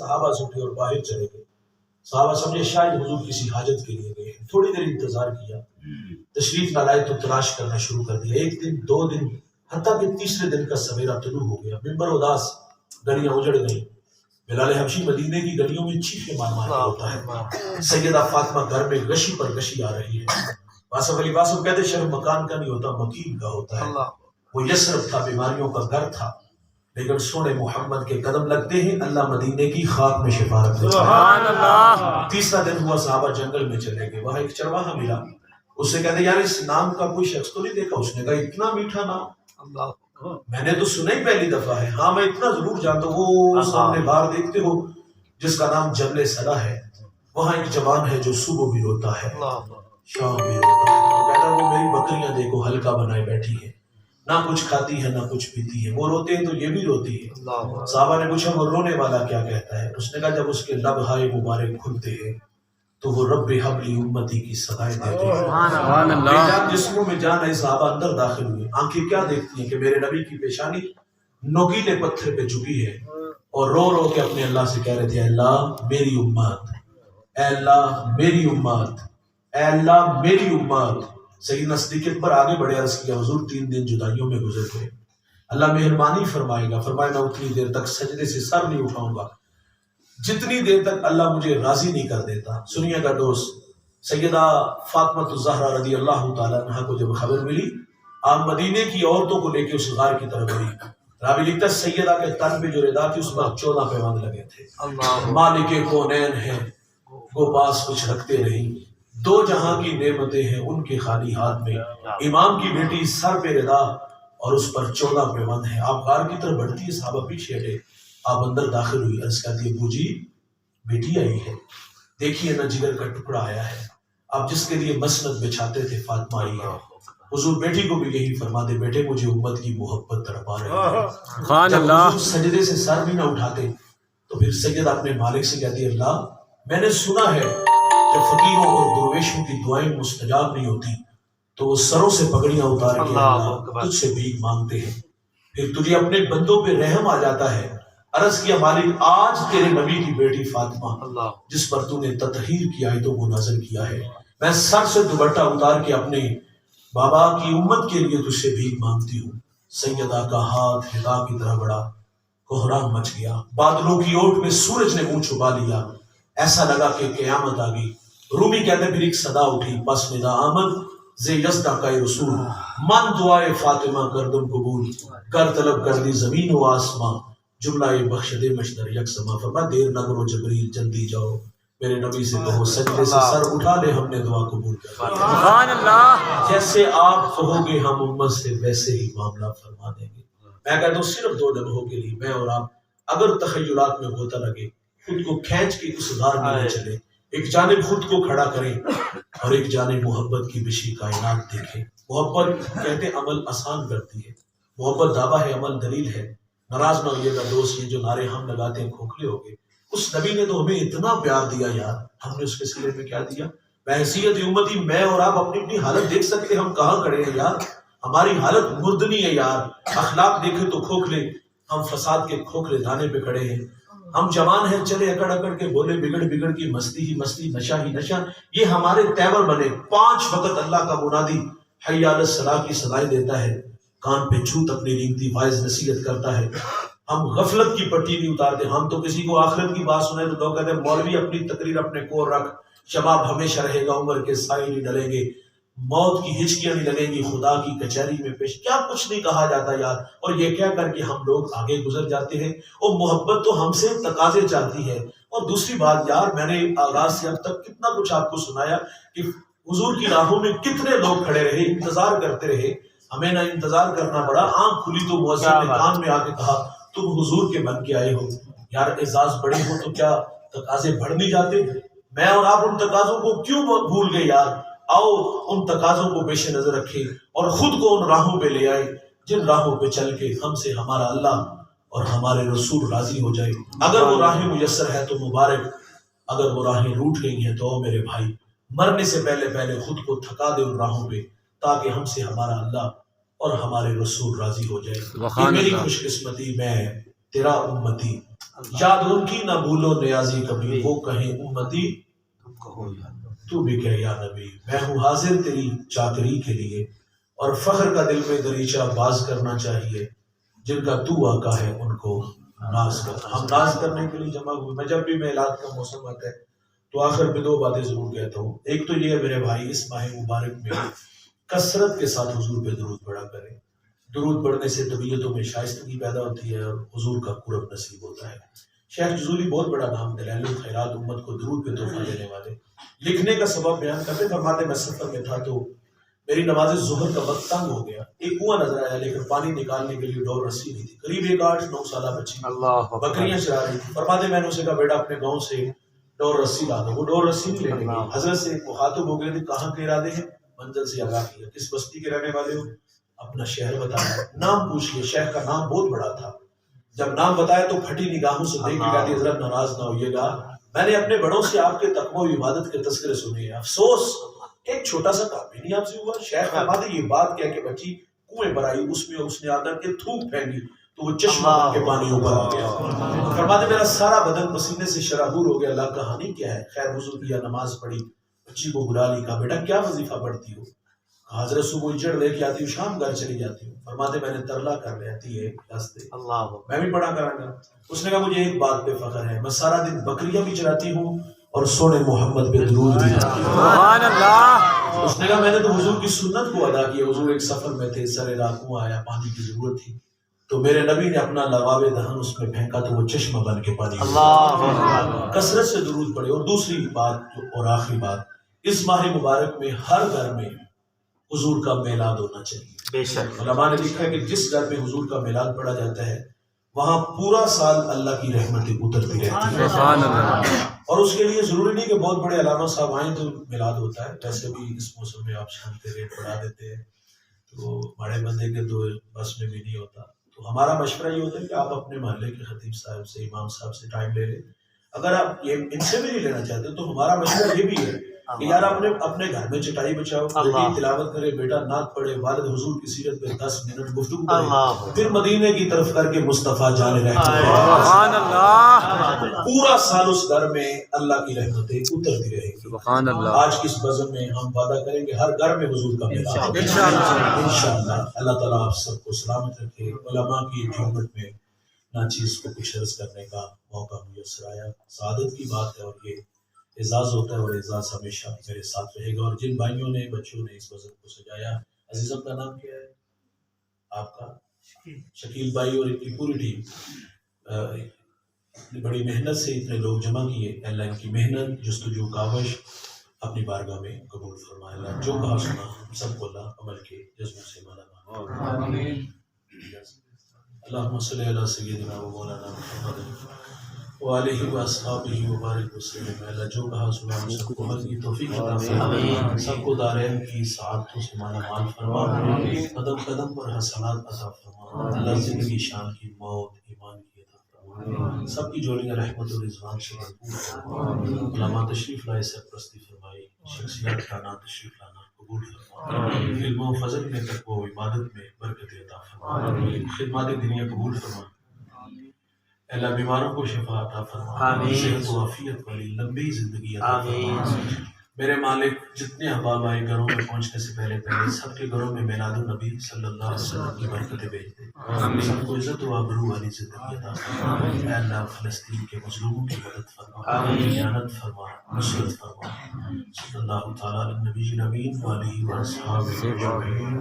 صحابہ سے اٹھے اور باہر چلے گئے. صحابہ سمجھے شاید حضور کسی حاجت کے لیے گئے ہیں. تھوڑی دیر انتظار کیا, تشریف نہ لائے تو تلاش کرنا شروع کر دیا. ایک دن, 2 دن, حتیٰ کہ تیسرے دن کا سویرا طلوع ہو گیا. ممبر اداس, گلیاں اجڑ گئیں. بلال حبشی مدینے کی گلیوں میں چیخے مار مار ہوتا ہے. سیدہ فاطمہ گھر میں غشی پر غشی آ رہی ہے. واصف علی واصف کہتے شرف مکان کا نہیں ہوتا, مکین کا ہوتا ہے. وہ یثرب تھا, بیماریوں کا گھر تھا, لیکن سونے محمد کے قدم لگتے ہیں, اللہ مدینے کی خاک میں شفا رکھ دیتا ہے. تیسرا دن ہوا, صحابہ جنگل میں چلے گئے. وہاں ایک چرواہا ملا. اس سے کہتے یار اس نام کا کوئی شخص تو نہیں دیکھا؟ اس نے کہا اتنا میٹھا نام میں نے تو سنا ہی پہلی دفعہ ہے. ہاں میں اتنا ضرور جانتا ہوں, وہ سامنے باہر دیکھتے ہو جس کا نام جبل صلا ہے, وہاں ایک جوان ہے جو صبح بھی روتا ہے, شام بھی روتا ہے. کہتا وہ میری بکریاں دیکھو ہلکا بنائے بیٹھی ہے, نہ کچھ کھاتی ہے نہ کچھ پیتی ہے. وہ روتے ہیں تو یہ بھی روتی ہے. صحابہ نے پوچھا وہ رونے والا کیا کہتا ہے؟ اس نے کہا جب اس کے لب ہائے مبارک کھلتے ہیں تو وہ رب حبلی امتی کی صدائیں دیتے ہیں. بے جان جسموں میں جان ہے. صحابہ اندر داخل ہوئے. آنکھیں کیا دیکھتی ہیں کہ میرے نبی کی پیشانی نوکیلے پتھر پہ جھکی ہے, اور رو رو کے اپنے اللہ سے کہہ رہے تھے, اے اللہ میری امت, اے اللہ میری امت, اے اللہ میری امت. سیدنا صدیق اکبر آگے بڑھے, عرض کیا حضور 3 دن جدائیوں میں گزر گئے, اللہ مہربانی فرمائے گا. فرمایا میں اتنی دیر تک سجدے سے سر نہیں اٹھاؤں گا جتنی دیر تک اللہ مجھے راضی نہیں کر دیتا. سنیے گا دوست, سیدہ فاطمہ الزہرا رضی اللہ تعالیٰ عنہ کو جب خبر ملی, آپ مدینے کی عورتوں کو لے کے اس غار کی طرف گئی. راوی لکھتا ہے سیدہ کے تن پہ جو ردا تھی اس پر 14 پیوند لگے تھے. مالک کونین ہیں وہ پاس کچھ رکھتے رہی, 2 جہاں کی نعمتیں ہیں ان کے خالی ہاتھ میں. امام کی بیٹی سر پہ ردا اور اس پر 14 پیوند ہیں. آپ غار کی طرف بڑھتی ہے, صحابہ پیچھے ہٹے. آپ اندر داخل ہوئی, عرض کہتی ہے ابو جی بیٹی آئی ہے, دیکھیے نہ جگر کا ٹکڑا آیا ہے. آپ جس کے لیے مسند بچھاتے تھے فاطمہ آئی ہے. حضور بیٹی کو بھی یہی فرما دے, بیٹے مجھے امت کی محبت تڑپا رہی ہے. جب حضور سجدے سے سر بھی نہ اٹھاتے تو پھر سیدہ اپنے مالک سے کہتی ہے اللہ میں نے سنا ہے جب فقیروں اور درویشوں کی دعائیں مستجاب نہیں ہوتی تو وہ سروں سے پگڑیاں اتار کے اللہ تجھ سے بھیک مانگتے ہیں, پھر تجھے اپنے بندوں پہ رحم آ جاتا ہے. عرض کیا مالک آج تیرے نبی کی بیٹی فاطمہ جس پر تو نے تطہیر کی آیتوں کو نازل کیا ہے, میں سر سے دوپٹہ اتار کے اپنے بابا کی امت کے لیے تجھ سے بھیک مانگتی ہوں. سیدہ کا ہاتھ ہلا کی طرح بڑا, کوہرام مچ گیا, بادلوں کی اوٹ میں سورج نے منہ چھپا لیا, ایسا لگا کہ قیامت آ گئی. رومی کہتے پھر ایک صدا اٹھی, پس ندا آمد زی یزدہ کا رسول, من دعائے فاطمہ کردم قبول, کر طلب کر دی زمین و آسماں, جملہ بخش دے مشتر یک سما. فرما دیر نہ کرو جبریل جلدی جاؤ, میرے نبی سے کہو سجدے سے سر اٹھا لے ہم نے دعا قبول کر. سبحان اللہ. جیسے آپ کہو گے ہم امت سے ویسے ہی معاملہ فرما دیں گے. میں کہتا ہوں صرف 2 لمحوں کے لیے میں اور آپ اگر تخیلات میں غوطہ لگے, خود کو کھینچ کے اس غار میں چلے, ایک جانب خود کو کھڑا کریں اور ایک جانب محبت کی بشی کائنات دیکھیں. محبت کہتے عمل آسان کرتی ہے, محبت دعویٰ ہے عمل دلیل ہے. ناراض نہ ہوئیے گا دوست, یہ جو نعرے ہم لگاتے ہیں کھوکھلے ہو گئے. اس نبی نے تو ہمیں اتنا پیار دیا یار, ہم نے اس کے سلے میں کیا دیا؟ بحیثیت امتی میں اور آپ اپنی اپنی حالت دیکھ سکتے ہم کہاں کھڑے ہیں یار. ہماری حالت مردنی ہے یار. اخلاق دیکھے تو کھوکھلے, ہم فساد کے کھوکھلے دانے پہ کھڑے ہیں. ہم جوان ہیں چلے اکڑ اکڑ کے بولے, بگڑ بگڑ کی مستی ہی مستی, نشہ ہی نشہ, یہ ہمارے تیور بنے. 5 وقت اللہ کا منادی حی علی الصلاۃ کی صدائیں دیتا ہے, کان پہ چھوت اپنی رینگتی واعظ نصیحت کرتا ہے. ہم غفلت کی پٹی نہیں اتارتے. ہم تو کسی کو آخرت کی بات سنیں تو لوگ کہتے ہیں مولوی اپنی تقریر اپنے کو رکھ, شباب ہمیشہ رہے گا, عمر کے سائے نہیں ڈلیں گے, موت کی ہچکیاں نہیں لگیں گی, خدا کی کچہری میں پیش, کیا کچھ نہیں کہا جاتا یار. اور یہ کہہ کر کے ہم لوگ آگے گزر جاتے ہیں. اور محبت تو ہم سے تقاضے چاہتی ہے. اور دوسری بات یار, میں نے آغاز سے اب تک کتنا کچھ آپ کو سنایا کہ حضور کی راہوں میں کتنے لوگ کھڑے رہے, انتظار کرتے رہے. ہمیں نہ انتظار کرنا پڑا, آنکھ کھلی تو مؤذن نے کان میں آ کے کہا تم حضور کے بن کے آئے ہو. یار اعزاز بڑے ہو تو کیا تقاضے بڑھ نہیں جاتے؟ میں اور آپ ان تقاضوں کو کیوں بھول گئے یار؟ آؤ ان تقاضوں کو پیش نظر رکھے اور خود کو ان راہوں پہ لے آئے جن راہوں پہ چل کے ہم سے ہمارا اللہ اور ہمارے رسول راضی ہو جائے. اگر وہ راہیں میسر ہے تو مبارک, اگر وہ راہیں روٹ گئی ہیں تو میرے بھائی مرنے سے پہلے خود کو تھکا دے ان راہوں پہ, تاکہ ہم سے ہمارا اللہ اور ہمارے رسول راضی ہو جائے. یہ میری خوش قسمتی, میں تیرا امتی. یاد ان کی نہ بھولو نیازی کبھی، وہ کہیں امتی تو بھی کہہ یا نبی۔ میں ہوں حاضر تیری چاکری کے لیے، اور فخر کا دل میں دریچہ باز کرنا چاہیے، جن کا تو آقا ہے ان کو ناز کرنا۔ ہم ناز کرنے کے لیے جمع ہوئے۔ میں جب بھی میلاد کا موسم آتا ہے تو آخر میں دو باتیں ضرور کہتا ہوں۔ ایک تو یہ ہے میرے بھائی، اس ماہ مبارک میں کثرت کے ساتھ حضور پہ درود پڑھا کریں۔ درود پڑھنے سے طبیعتوں میں شائستگی پیدا ہوتی ہے اور حضور کا قرب نصیب ہوتا ہے۔ شیخ جزولی بہت بڑا نام، دلائل الخیرات، امت کو درود پہ تحفہ دینے والے۔ لکھنے کا سبب بیان کرتے، فرماتے میں سفر میں تھا تو میری نماز ظہر کا وقت تنگ ہو گیا، ایک کنواں نظر آیا لیکن پانی نکالنے کے لیے ڈور رسی نہیں تھی، قریب 8-9 سالہ بچی بکریاں چرا رہی تھی۔ فرماتے میں نے اسے کہا بیٹا اپنے گاؤں سے ڈور رسی لا دو۔ وہ ڈور رسی نہیں لینے گئی۔ حضرت سے مخاطب ہو گئے تھے، کہاں کے ارادے ہیں؟ منزل سے آگاہ کیا، کس بستی کے رہنے والے ہو؟ اپنا شہر بتایا، نام پوچھ لیا۔ شیخ کا نام بہت بڑا تھا، جب نام بتایا تو پھٹی نگاہوں سے دیکھ کے کہتی حضرت ناراض نہ ہوئیے گا، میں نے اپنے بڑوں سے آپ کے تقوی و عبادت کے تذکرے سنے ہیں، افسوس ایک چھوٹا سا کام بھی نہیں آپ سے ہوا۔ شیخ فرماتے یہ بات کہہ کے بچی کنویں پر آئی، اس میں اس نے آ کر کے تھوک پھینکی تو وہ چشمہ بن کے پانی اوپر آ گیا۔ فرماتے میرا سارا بدن پسینے سے شرابور ہو گیا۔ اللہ کہانی کیا ہے؟ خیر وضو کیا، نماز پڑھی، بچی کو بلا لی، کہا بیٹا کیا وظیفہ پڑھتی ہو؟ حضرت صبح اجڑ لے کے آتی ہوں، شام گھر چلی جاتی ہوں۔ فرماتے میں نے ترلا کر رہتی ہے راستے، میں بھی پڑھا کراں گا۔ اس نے کہا مجھے ایک بات پہ فخر ہے، میں سارا دن بکریاں بھی چراتی ہوں اور سونے محمد پہ درود بھی پڑھتی ہوں۔ سبحان اللہ۔ اس نے کہا میں نے تو حضور کی سنت کو ادا کیا۔ حضور ایک سفر میں تھے، سر راکوں آیا، پانی کی ضرورت تھی تو میرے نبی نے اپنا لباب دہن اس میں پھینکا تو وہ چشمہ بن کے پانی۔ کثرت سے درود پڑے۔ اور دوسری بات اور آخری بات، اس ماہ مبارک میں ہر گھر میں حضور کا میلاد ہونا چاہیے۔ بے شک علماء نے لکھا ہے کہ جس گھر میں حضور کا میلاد پڑھا جاتا ہے وہاں پورا سال اللہ کی رحمتیں اترتی رہتی ہیں۔ اور اس کے لیے ضروری نہیں کہ بہت بڑے علامہ صاحب آئیں تو میلاد ہوتا ہے، ویسے بھی اس موسم میں آپ شام کے ریٹ بڑھا دیتے ہیں تو بڑے بندے کے تو بس میں بھی نہیں ہوتا۔ تو ہمارا مشورہ یہ ہوتا ہے کہ آپ اپنے محلے کے خطیب صاحب سے، امام صاحب سے ٹائم لے لیں۔ اگر آپ یہ ان سے بھی نہیں لینا چاہتے تو ہمارا مشورہ یہ بھی ہے کہ یار اپنے گھر میں چٹائی بچاؤ، بیٹی تلاوت کرے، بیٹا نعت پڑھے، والد حضور کی سیرت پہ 10 منٹ گفتگو کرے، پھر مدینے کی طرف کر کے مصطفیٰ جان سبحان اللہ، پورا سال اس گھر میں اللہ کی رحمتیں اترتی رہیں گی۔ سبحان اللہ۔ آج کی اس بزم میں ہم وعدہ کریں گے ہر گھر میں حضور کا میلاد انشاءاللہ۔ اللہ تعالیٰ آپ سب کو سلامت رکھے۔ علماء کی خدمت میں ناچیز کو کچھ عرض کرنے کا موقع میسر آیا، سعادت کی بات ہے اور یہ اعزاز ہوتا ہے، اور اعزاز ہمیشہ میرے ساتھ رہے گا۔ اور جن بھائیوں نے، بچوں نے اس وزن کو سجایا، عزیزم کا نام کیا ہے آپ کا؟ شکیل بھائی اور ان کی پوری ٹیم بڑی محنت سے اتنے لوگ جمع کیے۔ اللہ ان کی محنت، جستجو، کاوش اپنی بارگاہ میں قبول فرمائے۔ اللہ جو کہا سنا سب کو اللہ عمل کے جذبوں سے مالا مال۔ اللہم صلی علی سیدنا و مولانا محمد وآلہ واصحابہ وبارک وسلم۔ اللہ جو کہا سنا ہم سب کو عمل کی توفیق عطا فرما، سب کو دارین کی سعادتوں سے مالا مال فرما، قدم قدم پر حسنات عطا فرما۔ اللہ زندگی شان کی، موت ایمان کی عطا فرما، سب کی جوڑیاں رحمت و رضوان سے بھرپور فرما۔ علماء تشریف لائے، سرپرستی فرمائی، شخصیات کا نام تشریف لانا قبول فرما، علم و فضل میں، تقوی و عبادت میں برکت عطا فرما، خدمات دنیا قبول فرما۔ اللہ بیماروں کو شفا عطا فرما، صحت و عافیت والی لمبی زندگی عطا فرما۔ میرے مالک جتنے احباب آئے گھروں میں پہنچنے سے پہلے سب کے گھروں میں میلاد النبی صلی اللہ علیہ وسلم کی برکتیں بھیج دے، سب کو عزت و آبرو والی زندگی عطا فرما۔ اے اللہ فلسطین کے مظلوموں کی مدد فرما، اعانت فرما، نصرت فرما۔ صلی اللہ تعالیٰ علی النبی الامین وآلہ وصحبہ اجمعین۔